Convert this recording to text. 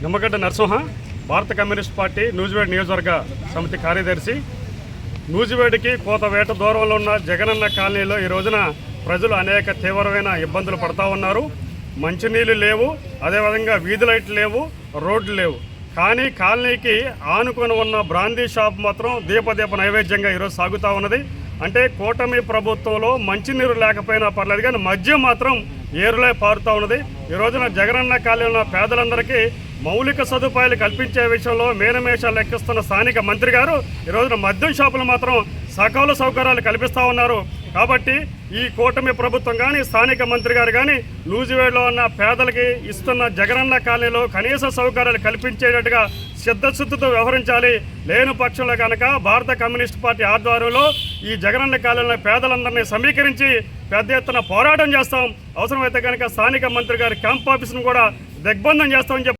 నిమ్మగడ్డ నరసింహ, భారత communist party Nuzvid నియోజకవర్గ సమితి కార్యదర్శి. నూజివేడికి కోతవేట దూరంలో ఉన్న జగనన్న కాలనీలో ఈ రోజున ప్రజలు అనేక తీవ్రమైన ఇబ్బందులు పడతా ఉన్నారు. మంచినీళ్ళు లేవు, అదేవిధంగా వీధి లైట్లు లేవు, రోడ్లు లేవు. కానీ కాలనీకి ఆనుకొని ఉన్న బ్రాందీ షాప్ మాత్రం దీపదీప నైవేద్యంగా ఈరోజు సాగుతూ ఉన్నది. అంటే కూటమి ప్రభుత్వంలో మంచినీరు లేకపోయినా పర్లేదు, కానీ మద్యం మాత్రం ఏరులై పారుతూ ఉన్నది. ఈ రోజున జగనన్న కాలనీలో ఉన్న పేదలందరికీ మౌలిక సదుపాయాలు కల్పించే విషయంలో మేనమేషాలు లెక్కిస్తున్న స్థానిక మంత్రి గారు ఈ రోజున మద్యం షాపులు మాత్రం సకాల సౌకర్యాలు కల్పిస్తూ ఉన్నారు. కాబట్టి ఈ కూటమి ప్రభుత్వం కానీ స్థానిక మంత్రి గారు కానీ నూజివేడ్లో ఉన్న పేదలకి ఇస్తున్న జగనన్న కాలనీలో కనీస సౌకర్యాలు కల్పించేటట్టుగా సిద్ధశుద్ధితో వ్యవహరించాలి. లేని పక్షంలో కనుక భారత కమ్యూనిస్ట్ పార్టీ ఆధ్వర్యంలో ఈ జగనన్న కాలనీలో పేదలందరినీ సమీకరించి పెద్ద ఎత్తున పోరాటం చేస్తాం. అవసరమైతే కనుక స్థానిక మంత్రి గారి క్యాంప్ ఆఫీసును కూడా దిగ్బంధం చేస్తామని చెప్పి